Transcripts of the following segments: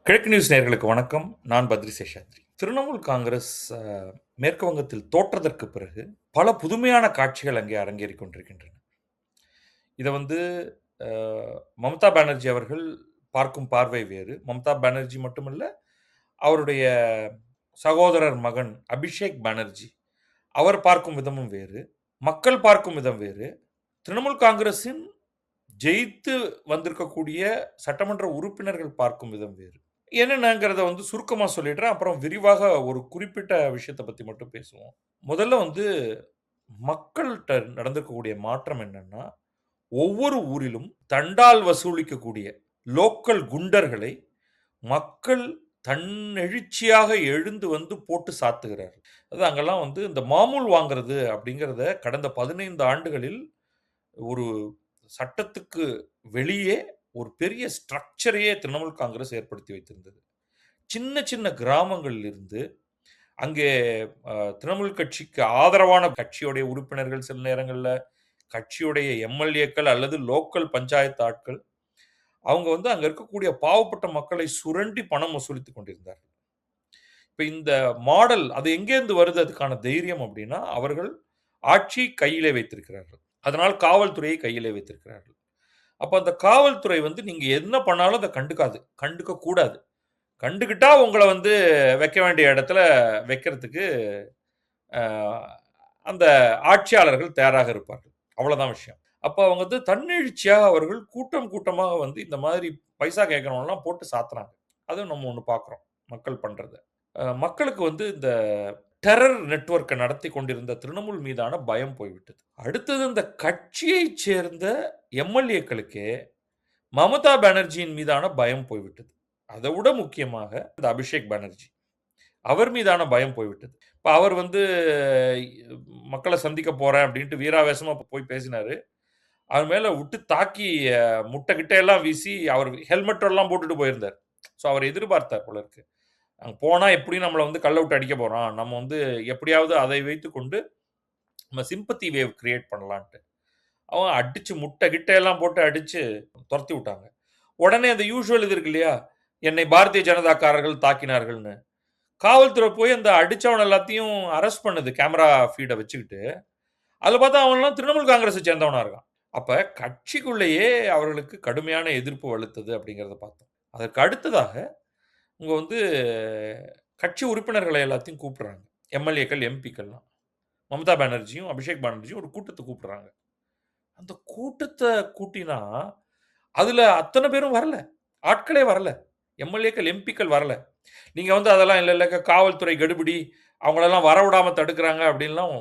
கிழக்கு நியூஸ் நேயர்களுக்கு வணக்கம். நான் பத்ரி சேஷாத்ரி. திரிணாமுல் காங்கிரஸ் மேற்கு வங்கத்தில் தோற்றதற்கு பிறகு பல புதுமையான காட்சிகள் அங்கே அரங்கேறிக் கொண்டிருக்கின்றன. இத வந்து அ மம்தா பானர்ஜி அவர்கள் பார்க்கும் பார்வை வேறு. மம்தா பானர்ஜி மட்டுமல்ல, அவருடைய சகோதரர் மகன் அபிஷேக் பானர்ஜி, அவர் பார்க்கும் விதமும் வேறு. மக்கள் பார்க்கும் விதம் வேறு. திரிணாமுல் காங்கிரஸின் ஜெயித்து வந்திருக்கக்கூடிய சட்டமன்ற உறுப்பினர்கள் பார்க்கும் விதம் வேறு. என்னென்னங்கிறத சுருக்கமா சொல்லிடுறேன். அப்புறம் விரிவாக ஒரு குறிப்பிட்ட விஷயத்த பத்தி மட்டும் பேசுவோம். முதல்ல மக்கள்ட்ட நடந்திருக்கக்கூடிய மாற்றம் என்னன்னா, ஒவ்வொரு ஊரிலும் தண்டால் வசூலிக்கக்கூடிய லோக்கல் குண்டர்களை மக்கள் தன்னெழுச்சியாக எழுந்து வந்து போட்டு சாத்துகிறார்கள். அதாவது அங்கெல்லாம் இந்த மாமூல் வாங்குறது அப்படிங்கிறத கடந்த 15 ஆண்டுகளில் ஒரு சட்டத்துக்கு வெளியே ஒரு பெரிய ஸ்ட்ரக்சரையே திரிணாமுல் காங்கிரஸ் ஏற்படுத்தி வைத்திருந்தது. சின்ன சின்ன கிராமங்களில் இருந்து அங்கே திரிணாமுல் கட்சிக்கு ஆதரவான கட்சியுடைய உறுப்பினர்கள் சில நேரங்கள்ல, கட்சியுடைய எம்.எல்.ஏக்கள் அல்லது லோக்கல் பஞ்சாயத்து ஆட்கள், அவங்க அங்க இருக்கக்கூடிய பாவப்பட்ட மக்களை சுரண்டி பணம் வசூலித்துக் கொண்டிருந்தார்கள். இப்ப இந்த மாடல் அது எங்கேருந்து வருது அதுக்கான தைரியம் அப்படின்னா, அவர்கள் ஆட்சி கையிலே வைத்திருக்கிறார்கள். அதனால் காவல்துறையை கையிலே வைத்திருக்கிறார்கள். அப்ப அந்த காவல்துறை நீங்க என்ன பண்ணாலும் அத கண்டுக்காது. கண்டுக்க கூடாது. கண்டுக்கிட்டா உங்கள வைக்க வேண்டிய இடத்துல வைக்கிறதுக்கு அ அந்த ஆட்சியாளர்கள் தயாராக இருப்பார்கள். அவ்வளவுதான் விஷயம். அப்ப அவங்க தன்னெழுச்சியா அவர்கள் கூட்டம் கூட்டமாக இந்த மாதிரி பைசா கேட்கிறவன்லாம் போட்டு சாத்துறாங்க. அதுவும் நம்ம ஒண்ணு பார்க்கிறோம். மக்கள் பண்றத. மக்களுக்கு இந்த டெரர் நெட்வொர்க்க நடத்திக் கொண்டிருந்த திரிணாமுல் மீதான பயம் போய்விட்டது. அடுத்தது இந்த கட்சியைச் சேர்ந்த எம்.எல்.ஏக்களுக்கே மமதா பானர்ஜியின் மீதான பயம் போய்விட்டது. அதவிட முக்கியமாக இந்த அபிஷேக் பானர்ஜி. அவர் மீதான பயம் போய்விட்டது. இப்ப அவர் மக்கள சந்திக்க போறேன் அப்டின்ட்டு வீராவேசமா போய் பேசினாரு. அவர் மேல விட்டு தாக்கி முட்ட கிட்ட எல்லாம் வீசி அவர் ஹெல்மெட் எல்லாம் போட்டுட்டு போயிருந்தார். ஸோ அவர் எதிர்பார்த்தார் போல இருக்கு. அங்க போனா எப்படியும் நம்மள கல்ல விட்டு அடிக்க போறான். நம்ம எப்படியாவது அதை வைத்துக்கொண்டு நம்ம சிம்பத்தி வேவ் கிரியேட் பண்ணலான்ட்டு. அவன் அடிச்சு முட்ட கிட்ட எல்லாம் போட்டு அடிச்சு தொரத்தி விட்டாங்க. உடனே அந்த யூசுவல் இது இருக்கு இல்லையா? என்னை பாரதிய ஜனதாக்காரர்கள் தாக்கினார்கள்ன்னு. காவல்துறை போய் அந்த அடிச்சவன எல்லாத்தையும் அரெஸ்ட் பண்ணுது கேமரா ஃபீட வச்சுக்கிட்டு. அதுல பார்த்தா அவன்லாம் திரிணாமுல் காங்கிரஸை சேர்ந்தவனா இருக்கான். அப்ப கட்சிக்குள்ளேயே அவர்களுக்கு கடுமையான எதிர்ப்பு வலுத்தது அப்படிங்கிறத பார்த்தோம். அதற்கு அடுத்ததாக இங்க கட்சி உறுப்பினர்களை எல்லாத்தையும் கூப்பிடுறாங்க. எம்.எல்.ஏக்கள், எம்.பி.க்கள்லாம். மம்தா பானர்ஜியும், அபிஷேக் பானர்ஜியும் ஒரு கூட்டத்த கூப்பிடுறாங்க. அந்த கூட்டத்த கூட்டினா, அதுல அத்தன பேரும் வரல. ஆட்களே வரல. எம்.எல்.ஏக்கள், எம்.பி.க்கள் வரல. நீங்க அதெல்லாம் இல்ல, இல்ல காவல்துறை கெடுபிடி, அவங்களெல்லாம் வரவிடாம தடுக்குறாங்க அப்படின்லாம்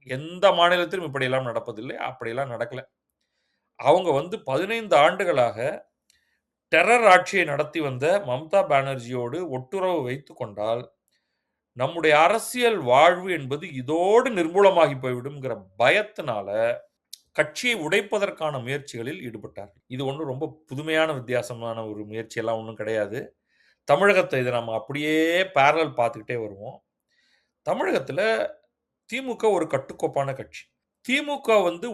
எந்த மாநிலத்திலும் இப்படியெல்லாம் நடப்பதில்லை. அப்படியெல்லாம் நடக்கல. அவங்க 15 ஆண்டுகளாக டெரர் ஆட்சியை நடத்தி வந்த மம்தா பானர்ஜியோடு ஒட்டுறவு வைத்துக் கொண்டால், நம்முடைய அரசியல் வாழ்வு என்பது இதோடு நிர்மூலமாகி போய்விடும்ங்கிற பயத்தினால, கட்சியை உடைப்பதற்கான முயற்சிகளில் ஈடுபட்டார்கள். இது ஒண்ணும் ரொம்ப புதுமையான வித்தியாசமான ஒரு முயற்சியெல்லாம் ஒண்ணும் கிடையாது. தமிழகத்த இத நம்ம அப்படியே பேரலல் பார்த்துக்கிட்டே வருவோம். தமிழகத்தில திமுக ஒரு கட்டுக்கோப்பான கட்சி. திமுக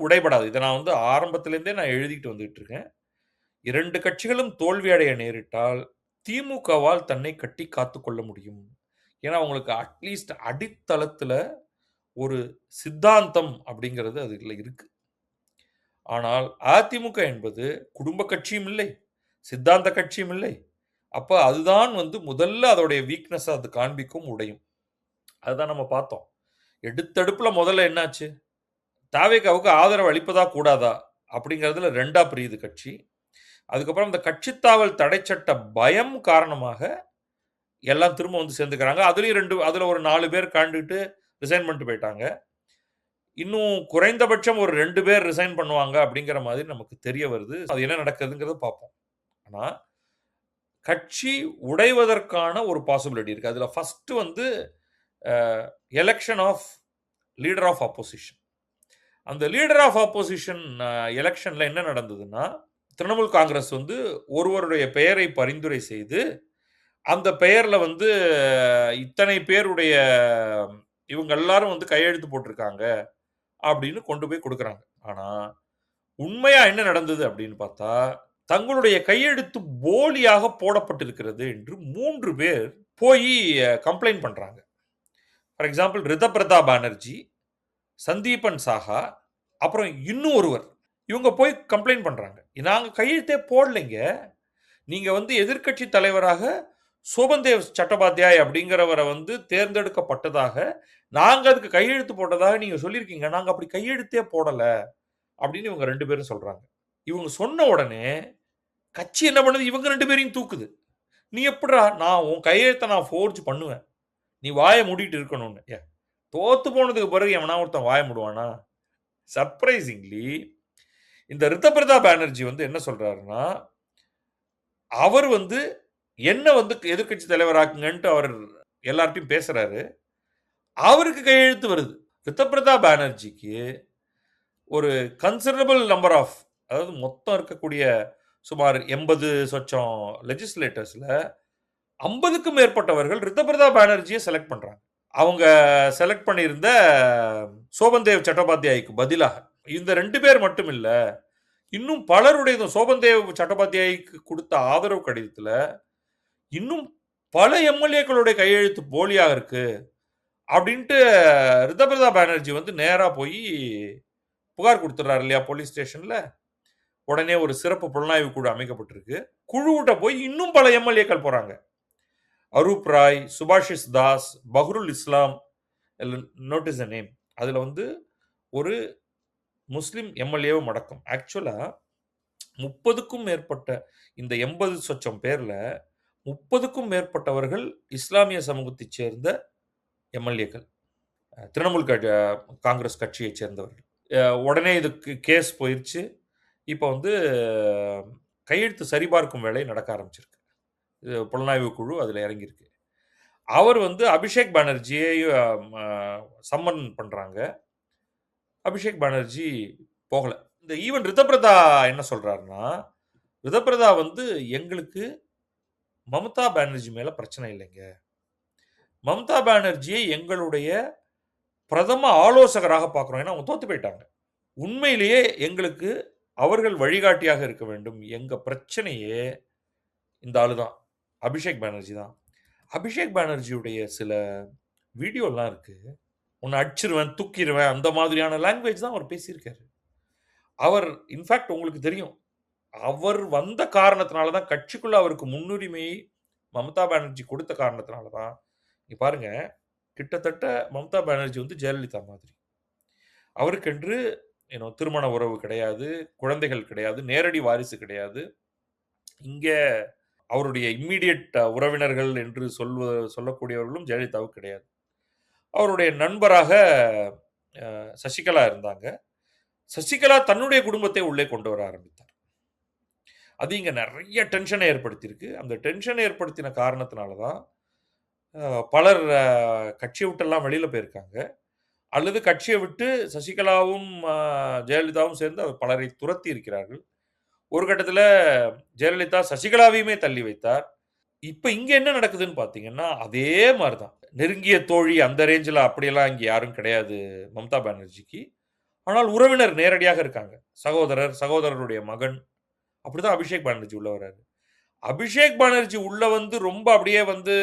உடைபடாது. இத நான் ஆரம்பத்திலிருந்தே நான் எழுதிட்டு வந்துட்டு இருக்கேன். 2 கட்சிகளும் தோல்வி அடைய நேரிட்டால், திமுகவால் தன்னை கட்டி காத்துக் கொள்ள முடியும். ஏன்னா, அவங்களுக்கு அட்லீஸ்ட் அடித்தளத்தில ஒரு சித்தாந்தம் அப்படிங்கிறது அதுல இருக்கு. ஆனால் அதிமுக என்பது குடும்ப கட்சியும் இல்லை, சித்தாந்த கட்சியும் இல்லை. அப்ப அதுதான் முதல்ல அதோடைய வீக்னஸ அது காண்பிக்கும், உடையும். அதுதான் நம்ம பார்த்தோம். எடுத்தடுப்புல முதல்ல என்னாச்சு? தாவேகாவுக்கு ஆதரவு அளிப்பதா, கூடாதா? அப்படிங்கிறதுல 2ஆ பிரியுது கட்சி. அதுக்கப்புறம் இந்த கட்சித்தாவல் தடைச்சட்ட பயம் காரணமாக எல்லாம் திரும்ப சேர்ந்துக்கிறாங்க. அதுலயும் அதுல ஒரு 4 பேர் கழண்டுட்டு ரிசைன் பண்ணிட்டு போயிட்டாங்க. இன்னும் குறைந்தபட்சம் ஒரு 2 பேர் ரிசைன் பண்ணுவாங்க அப்படிங்கிற மாதிரி நமக்கு தெரிய வருது. அது என்ன நடக்குதுங்கிறத பார்ப்போம். ஆனா, கட்சி உடைவதற்கான ஒரு பாசிபிலிட்டி இருக்கு. அதுல first a election of leader of opposition. அந்த லீடர் ஆஃப் ஆப்போசிஷன் எலக்ஷன்ல என்ன நடந்ததுன்னா, திரிணாமுல் காங்கிரஸ் ஒருவருடைய பெயரை பரிந்துரை செய்து, அந்த பெயர்ல இத்தனை பேருடைய இவங்க எல்லாரும் கையெழுத்து போட்டிருக்காங்க அப்படின்னு கொண்டு போய் குடுக்குறாங்க. ஆனா, உண்மையா என்ன நடந்தது அப்படின்னு பார்த்தா, தங்களுடைய கையெழுத்து போலியாக போடப்பட்டிருக்கிறது என்று 3 பேர் போய் கம்ப்ளைண்ட் பண்றாங்க. ஃபார் எக்ஸாம்பிள் ரிதபிரதா பானர்ஜி, சந்தீபன் சாஹா, அப்புறம் இன்னும் ஒருவர். இவங்க போய் கம்ப்ளைண்ட் பண்றாங்க. நாங்க கையெழுத்தே போடலைங்க. நீங்க வந்து எதிர்க்கட்சி தலைவராக சோபன்தேவ் சட்டோபாத்யாய் அப்படிங்கிறவரை வந்து தேர்ந்தெடுக்கப்பட்டதாக, நாங்க அதுக்கு கையெழுத்து போட்டதாக நீங்க சொல்லியிருக்கீங்க. நாங்க அப்படி கையெழுத்தே போடல. அப்படின்னு இவங்க 2 பேரும் சொல்றாங்க. இவங்க சொன்ன உடனே கட்சி என்ன பண்ணுது? இவங்க 2 பேரையும் தூக்குது. "நீ எப்புட்றா? நான் உன் கையெழுத்த நான் ஃபோர்ஜ் பண்ணுவேன். நீ வாய மூடிட்டு இருக்கணும்னு." தோத்து போனதுக்கு பிறகு எவனா ஒருத்தன் வாய மூடுவானா? சர்ப்ரைசிங்லி இந்த ரிதபிரதா பானர்ஜி வந்து என்ன சொல்றாருன்னா, அவர் வந்து என்ன வந்து எதிர்க்கட்சி தலைவராக்குங்கன்ட்டு அவர் எல்லார்ட்டயும் பேசுறாரு. அவருக்கு கையெழுத்து வருது. ரிதபிரதா பானர்ஜிக்கு ஒரு கன்சிடரபிள் நம்பர் ஆஃப், அதாவது மொத்தம் இருக்கக்கூடிய சுமார் 80 சொச்சம் லெஜிஸ்லேட்டர்ஸ்ல 50க்கும் மேற்பட்டவர்கள் ரிதபிரதா பானர்ஜியை செலக்ட் பண்றாங்க. அவங்க செலக்ட் பண்ணியிருந்த சோபன்தேவ் சட்டோபாத்யாய்க்கு பதிலாக. இந்த 2 பேர் மட்டும் இல்ல, இன்னும் பலருடைய சோபன்தேவ் சட்டோபாத்யாய்க்கு கொடுத்த ஆதரவு கடிதத்துல இன்னும் பல எம்எல்ஏக்களுடைய கையெழுத்து போலியாக இருக்கு அப்படின்ட்டு ரிதபிரதா பானர்ஜி வந்து நேரா போய் புகார் கொடுத்துறாரு இல்லையா போலீஸ் ஸ்டேஷன்ல. உடனே ஒரு சிறப்பு புலனாய்வு குழு அமைக்கப்பட்டிருக்கு. குழுவிட்ட போய் இன்னும் பல எம்எல்ஏக்கள் போறாங்க. அரூப் ராய், சுபாஷிஸ் தாஸ், பஹ்ருல் இஸ்லாம், நோட்டீஸ் த நேம். அதுல வந்து ஒரு முஸ்லிம் எம்எல்ஏவும் அடக்கம். ஆக்சுவலா 30க்கும் மேற்பட்ட இந்த 80 சொச்சம் பேர்ல 30க்கும் மேற்பட்டவர்கள் இஸ்லாமிய சமூகத்தைச் சேர்ந்த எம்எல்ஏக்கள். திரிணாமுல் காங்கிரஸ் கட்சியைச் சேர்ந்தவர்கள். உடனே இதுக்கு கேஸ் போயிருச்சு. இப்போ வந்து கையெழுத்து சரிபார்க்கும் வேலை நடக்க ஆரம்பிச்சிருக்கு. புலனாய்வு குழு அதில் இறங்கியிருக்கு. அவர் வந்து அபிஷேக் பானர்ஜியை சம்மன் பண்றாங்க. அபிஷேக் பானர்ஜி போகல. இந்த ஈவன் ரிதபிரதா என்ன சொல்றாருன்னா, ரிதபிரதா வந்து எங்களுக்கு மம்தா பானர்ஜி மேல பிரச்சனை இல்லைங்க. மம்தா பானர்ஜியை எங்களுடைய பிரதம ஆலோசகராக பார்க்கிறோம். ஏன்னா அவங்க தோத்து போயிட்டாங்க. உண்மையிலேயே எங்களுக்கு அவர்கள் வழிகாட்டியாக இருக்க வேண்டும். எங்க பிரச்சனையே இந்த ஆளு தான். அபிஷேக் பானர்ஜி தான். அபிஷேக் பானர்ஜியுடைய சில வீடியோலாம் இருக்கு. உன்னை அடிச்சிருவேன், தூக்கிருவேன் அந்த மாதிரியான லாங்குவேஜ் தான் அவர் பேசியிருக்காரு. அவர் இன்ஃபாக்ட் உங்களுக்கு தெரியும். அவர் வந்த காரணத்தினால தான் கட்சிக்குள்ள அவருக்கு முன்னுரிமை மம்தா பானர்ஜி கொடுத்த காரணத்தினால தான். நீங்க பாருங்க, கிட்டத்தட்ட மம்தா பானர்ஜி வந்து ஜெயலலிதா மாதிரி. அவருக்கென்று திருமண உறவு கிடையாது, குழந்தைகள் கிடையாது, நேரடி வாரிசு கிடையாது. இங்க அவருடைய இம்மீடியட் உறவினர்கள் என்று சொல்லக்கூடியவர்களும் ஜெயலலிதாவுக்கு கிடையாது. அவருடைய நண்பராக சசிகலா இருந்தாங்க. சசிகலா தன்னுடைய குடும்பத்தை உள்ளே கொண்டு வர ஆரம்பித்தார். அது இங்க நிறைய டென்ஷனை ஏற்படுத்தியிருக்கு. அந்த டென்ஷனை ஏற்படுத்தின காரணத்தினால தான் பலர் கட்சியை விட்டெல்லாம் வெளியில போயிருக்காங்க. அல்லது கட்சியை விட்டு சசிகலாவும் ஜெயலலிதாவும் சேர்ந்து பலரை துரத்தி இருக்கிறார்கள். ஒரு கட்டத்துல ஜெயலலிதா சசிகலாவையுமே தள்ளி வைத்தார். இப்ப இங்க என்ன நடக்குதுன்னு பார்த்தீங்கன்னா, அதே மாரி தான். நெருங்கிய தோழி அந்த ரேஞ்சுல அப்படியெல்லாம் இங்க யாரும் கிடையாது மம்தா பானர்ஜிக்கு. ஆனால் உறவினர் நேரடியாக இருக்காங்க. சகோதரர், சகோதரருடைய மகன். அப்படிதான் அபிஷேக் பானர்ஜி உள்ள வராரு. அபிஷேக் பானர்ஜி உள்ள வந்து ரொம்ப அப்படியே வந்து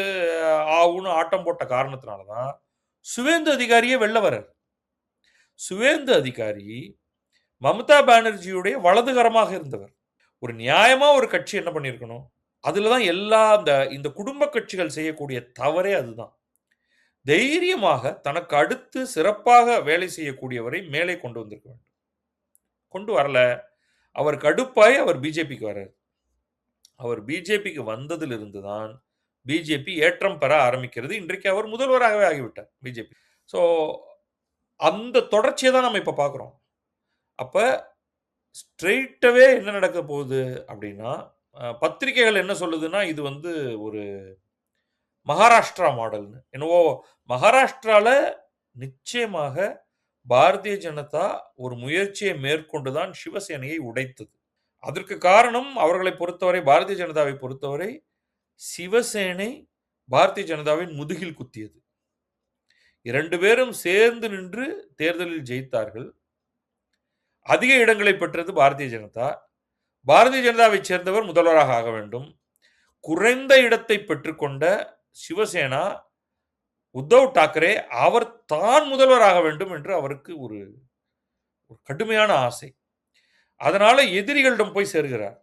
ஆவுன்னு ஆட்டம் போட்ட காரணத்தினால தான் சுவேந்து அதிகாரியே வெளில வராரு. சுவேந்து அதிகாரி மம்தா பானர்ஜியுடைய வலதுகரமாக இருந்தவர். ஒரு நியாயமா ஒரு கட்சி என்ன பண்ணியிருக்கணும்? அதுல தான் எல்லா இந்த குடும்ப கட்சிகள் செய்யக்கூடிய தவறே அதுதான். தைரியமாக தனக்கு அடுத்து சிறப்பாக வேலை செய்யக்கூடியவரை மேலே கொண்டு வந்திருக்க வேண்டும். கொண்டு வரல. அவர் கடுப்பாய் அவர் பிஜேபிக்கு வர்றாரு. அவர் பிஜேபிக்கு வந்ததிலிருந்து தான் பிஜேபி ஏற்றம் பெற ஆரம்பிக்கிறது. இன்றைக்கு அவர் முதல்வராகவே ஆகிவிட்டார் பிஜேபி. ஸோ அந்த தொடர்ச்சியை தான் நம்ம இப்ப பார்க்கிறோம். அப்ப ஸ்ட்ரெயிட்டாவே என்ன நடக்க போகுது அப்படின்னா, பத்திரிகைகள் என்ன சொல்லுதுன்னா, இது வந்து ஒரு மகாராஷ்டிரா மாடல்னு. என்னவோ மகாராஷ்டிரால நிச்சயமாக பாரதிய ஜனதா ஒரு முயற்சியை மேற்கொண்டு தான் சிவசேனையை உடைத்தது. அதற்கு காரணம் அவர்களை பொறுத்தவரை, பாரதிய ஜனதாவை பொறுத்தவரை, சிவசேனை பாரதிய ஜனதாவின் முதுகில் குத்தியது. 2 பேரும் சேர்ந்து நின்று தேர்தலில் ஜெயித்தார்கள். அதிக இடங்களை பெற்றது பாரதிய ஜனதா. பாரதிய ஜனதாவைச் சேர்ந்தவர் முதல்வராக ஆக வேண்டும். குறைந்த இடத்தை பெற்றுக்கொண்ட சிவசேனா உத்தவ் தாக்கரே அவர் தான் முதல்வராக வேண்டும் என்று அவருக்கு ஒரு கடுமையான ஆசை. அதனால எதிரிகளிடம் போய் சேர்கிறார்.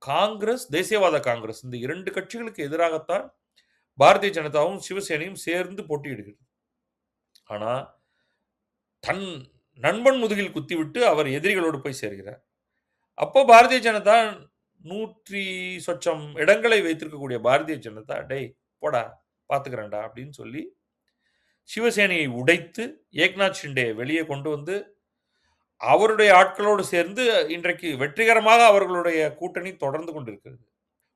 காங்கிரஸ், தேசியவாத காங்கிரஸ் இந்த 2 கட்சிகளுக்கு எதிராகத்தான் பாரதிய ஜனதாவும் சிவசேனையும் சேர்ந்து போட்டியிடுகிறது. ஆனா தன் நண்பன் முதுகில் குத்திவிட்டு அவர் எதிரிகளோடு போய் சேர்கிறார். அப்போ பாரதிய ஜனதா 100 சொச்சம் இடங்களை வைத்திருக்கக்கூடிய பாரதிய ஜனதா, டேய் போடா பார்த்துக்கிறேன்டா அப்படின்னு சொல்லி சிவசேனையை உடைத்து ஏக்நாத் ஷிண்டே வெளியே கொண்டு வந்து அவருடைய ஆட்களோடு சேர்ந்து இன்றைக்கு வெற்றிகரமாக அவர்களுடைய கூட்டணி தொடர்ந்து கொண்டிருக்கிறது.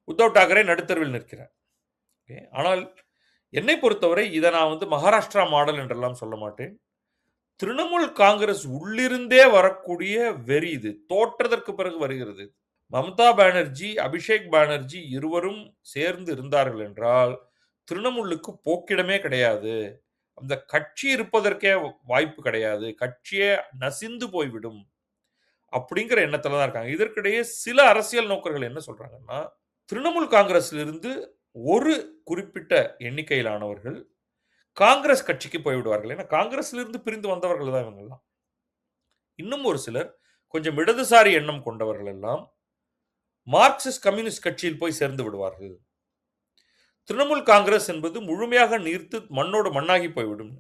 உத்தவ் தாக்கரே நடுத்தருவில் நிற்கிறார். ஆனால் என்னை பொறுத்தவரை இதை நான் மகாராஷ்டிரா மாடல் என்றெல்லாம் சொல்ல மாட்டேன். திரிணாமுல் காங்கிரஸ் உள்ளிருந்தே வரக்கூடிய வெறி இது. தோற்றதற்கு பிறகு வருகிறது. மம்தா பானர்ஜி, அபிஷேக் பானர்ஜி இருவரும் சேர்ந்து இருந்தார்கள் என்றால் திரிணாமுலுக்கு போக்கிடமே கிடையாது. அந்த கட்சி இருப்பதற்கே வாய்ப்பு கிடையாது. கட்சியே நசிந்து போய்விடும் அப்படிங்கிற எண்ணத்துல தான் இருக்காங்க. இதற்கிடையே சில அரசியல் நோக்கர்கள் என்ன சொல்றாங்கன்னா, திரிணாமுல் காங்கிரஸ்ல இருந்து ஒரு குறிப்பிட்ட எண்ணிக்கையிலானவர்கள் காங்கிரஸ் கட்சிக்கு போய்விடுவார்கள். ஏன்னா காங்கிரஸ்ல இருந்து பிரிந்து வந்தவர்கள் தான் இவங்கெல்லாம். இன்னும் ஒரு சிலர் கொஞ்சம் இடதுசாரி எண்ணம் கொண்டவர்கள் எல்லாம் மார்க்சிஸ்ட் கம்யூனிஸ்ட் கட்சியில் போய் சேர்ந்து விடுவார்கள். திரிணாமுல் காங்கிரஸ் என்பது முழுமையாக நீர்த்து மண்ணோடு மண்ணாகி போய்விடும்.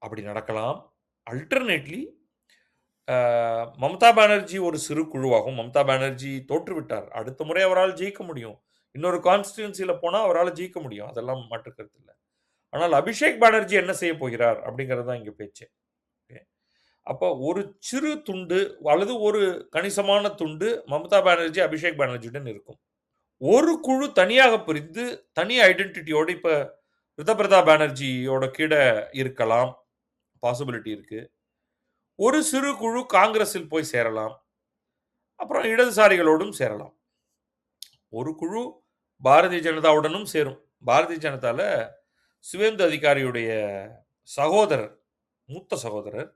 அப்படி நடக்கலாம். அல்டர்னேட்லி மம்தா பானர்ஜி ஒரு சிறு குழுவாகும். மம்தா பானர்ஜி தோற்றுவிட்டார். அடுத்த முறை அவரால் ஜெயிக்க முடியும். இன்னொரு கான்ஸ்டிட்யூன்சில போனா அவரால் ஜெயிக்க முடியும். அதெல்லாம் மாற்று கருத்து இல்லை. ஆனால் அபிஷேக் பானர்ஜி என்ன செய்ய போகிறார் அப்படிங்கிறது தான் இங்க பேச்சு. அப்போ ஒரு சிறு துண்டு அல்லது ஒரு கணிசமான துண்டு மம்தா பானர்ஜி, அபிஷேக் பானர்ஜியுடன் இருக்கும். ஒரு குழு தனியாக பிரிந்து தனி ஐடென்டிட்டியோடு இப்ப ரிதபிரதா பானர்ஜியோட கீழே இருக்கலாம். பாசிபிலிட்டி இருக்கு. ஒரு சிறு குழு காங்கிரஸில் போய் சேரலாம். அப்புறம் இடதுசாரிகளோடும் சேரலாம். ஒரு குழு பாரதிய ஜனதாவுடனும் சேரும். பாரதிய ஜனதால சுவேந்து அதிகாரியுடைய சகோதரர், மூத்த சகோதரர்,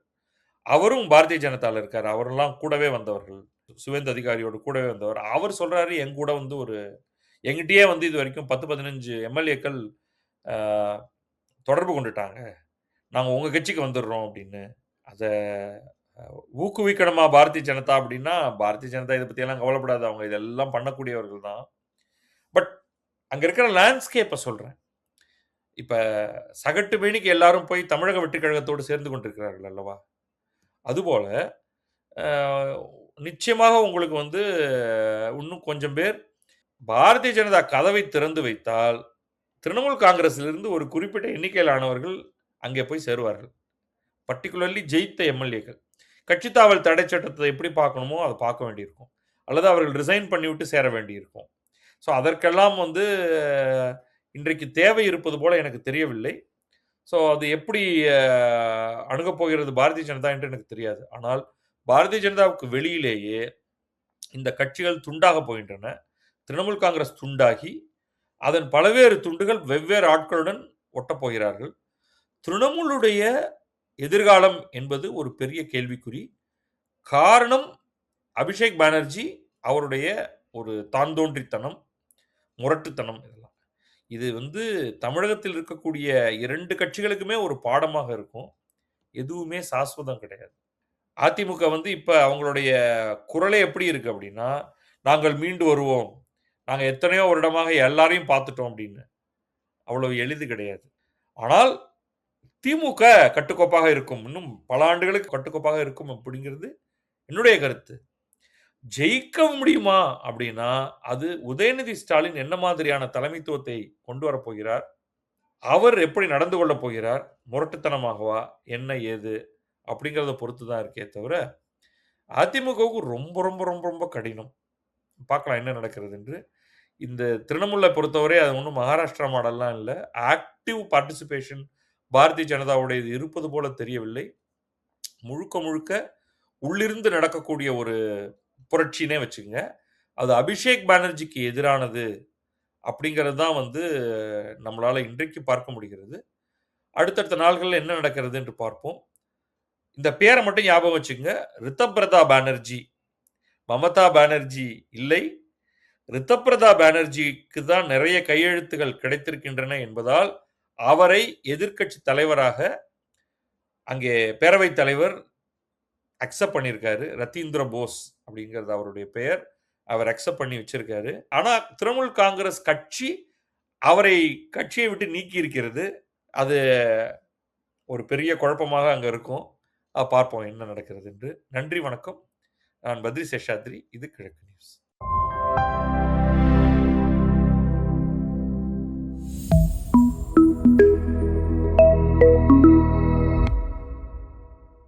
அவரும் பாரதிய ஜனதால இருக்காரு. அவரெல்லாம் கூடவே வந்தவர்கள். சுவேந்து அதிகாரியோடு கூடவே வந்தவர். அவர் சொல்றாரு, என் கூட எங்கிட்டயே இது வரைக்கும் 10, 15 எம்எல்ஏக்கள் தொடர்பு கொண்டுட்டாங்க. நாங்க உங்க கட்சிக்கு வந்துடுறோம் அப்படின்னு. அதை ஊக்குவிக்கணுமா பாரதிய ஜனதா அப்படின்னா, பாரதிய ஜனதா இதை பற்றியெல்லாம் கவலைப்படாது. அவங்க இதெல்லாம் பண்ணக்கூடியவர்கள் தான். பட் அங்கே இருக்கிற லேண்ட்ஸ்கேப்பை சொல்கிறேன். இப்போ சகட்டு மேனிக்கு எல்லாரும் போய் தமிழக வெற்றி கழகத்தோடு சேர்ந்து கொண்டிருக்கிறார்கள் அல்லவா? அதுபோல நிச்சயமாக உங்களுக்கு இன்னும் கொஞ்சம் பேர் பாரதிய ஜனதா கதவை திறந்து வைத்தால் திரிணாமுல் காங்கிரஸிலிருந்து ஒரு குறிப்பிட்ட எண்ணிக்கையிலானவர்கள் அங்கே போய் சேருவார்கள். பர்டிகுலர்லி ஜெயித்த எம்எல்ஏக்கள். கட்சி தாவல் தடை சட்டத்தை எப்படி பார்க்கணுமோ அதை பார்க்க வேண்டியிருக்கும். அல்லது அவர்கள் ரிசைன் பண்ணிவிட்டு சேர வேண்டியிருக்கும். ஸோ அதற்கெல்லாம் இன்றைக்கு தேவை இருப்பது போல எனக்கு தெரியவில்லை. ஸோ அது எப்படி அணுகப் போகிறது பாரதிய ஜனதா என்று எனக்கு தெரியாது. ஆனால் பாரதிய ஜனதாவுக்கு வெளியிலேயே இந்த கட்சிகள் துண்டாக போகின்றன. திரிணாமுல் காங்கிரஸ் துண்டாகி அதன் பல்வேறு துண்டுகள் வெவ்வேறு ஆட்களுடன் ஒட்டப் போகிறார்கள். திரிணாமுலுடைய எதிர்காலம் என்பது ஒரு பெரிய கேள்விக்குறி. காரணம் அபிஷேக் பானர்ஜி அவருடைய ஒரு தான்தோன்றித்தனம், முரட்டுத்தனம். இது தமிழகத்தில் இருக்கக்கூடிய 2 கட்சிகளுக்குமே ஒரு பாடமாக இருக்கும். எதுவுமே சாஸ்வதம் கிடையாது. அதிமுக இப்ப அவங்களுடைய குரலே எப்படி இருக்கு அப்படின்னா, நாங்கள் மீண்டு வருவோம், நாங்க எத்தனையோ வருடமாக எல்லாரையும் பார்த்துட்டோம் அப்படின்னு. அவ்வளவு எளிது கிடையாது. ஆனால் திமுக கட்டுக்கோப்பாக இருக்கும். இன்னும் பல ஆண்டுகளுக்கு கட்டுக்கோப்பாக இருக்கும் அப்படிங்கிறது என்னுடைய கருத்து. ஜெயிக்க முடியுமா அப்படின்னா, அது உதயநிதி ஸ்டாலின் என்ன மாதிரியான தலைமைத்துவத்தை கொண்டு வரப் போகிறார், அவர் எப்படி நடந்து கொள்ளப் போகிறார், முரட்டுத்தனமாகவா, என்ன ஏது அப்படிங்கிறத பொறுத்து தான் இருக்கே தவிர, அதிமுகவுக்கு ரொம்ப ரொம்ப ரொம்ப ரொம்ப கடினம். பார்க்கலாம் என்ன நடக்கிறது என்று. இந்த திரிணாமுலை பொறுத்தவரை அது ஒன்றும் மகாராஷ்டிரா மாடல்லாம் இல்லை. ஆக்டிவ் பார்ட்டிசிபேஷன் பாரதிய ஜனதாவுடையது இருப்பது போல தெரியவில்லை. முழுக்க முழுக்க உள்ளிருந்து நடக்கக்கூடிய ஒரு புரட்சினே வச்சுங்க. அது அபிஷேக் பானர்ஜிக்கு எதிரானது அப்படிங்கிறது தான் நம்மளால இன்றைக்கு பார்க்க முடிகிறது. அடுத்தடுத்த நாள்களில் என்ன நடக்கிறது என்று பார்ப்போம். இந்த பேரை மட்டும் ஞாபகம் வச்சுங்க. ரிதபிரதா பானர்ஜி மமதா பானர்ஜி இல்லை. ரித்தப்ரதா பானர்ஜிக்கு தான் நிறைய கையெழுத்துகள் கிடைத்திருக்கின்றன என்பதால் அவரை எதிர்க்கட்சி தலைவராக அங்கே பேரவைத் தலைவர் அக்செப்ட் பண்ணியிருக்காரு. ரத்தீந்திர போஸ் அப்படிங்கிறது அவருடைய பெயர். அவர் அக்செப்ட் பண்ணி வச்சிருக்காரு. ஆனா திரிணாமுல் காங்கிரஸ் கட்சி அவரை கட்சியை விட்டு நீக்கி இருக்கிறது. அது ஒரு பெரிய குழப்பமாக அங்க இருக்கும். பார்ப்போம் என்ன நடக்கிறது என்று. நன்றி, வணக்கம். நான் பத்ரி சேஷாத்ரி. இது கிழக்கு நியூஸ்.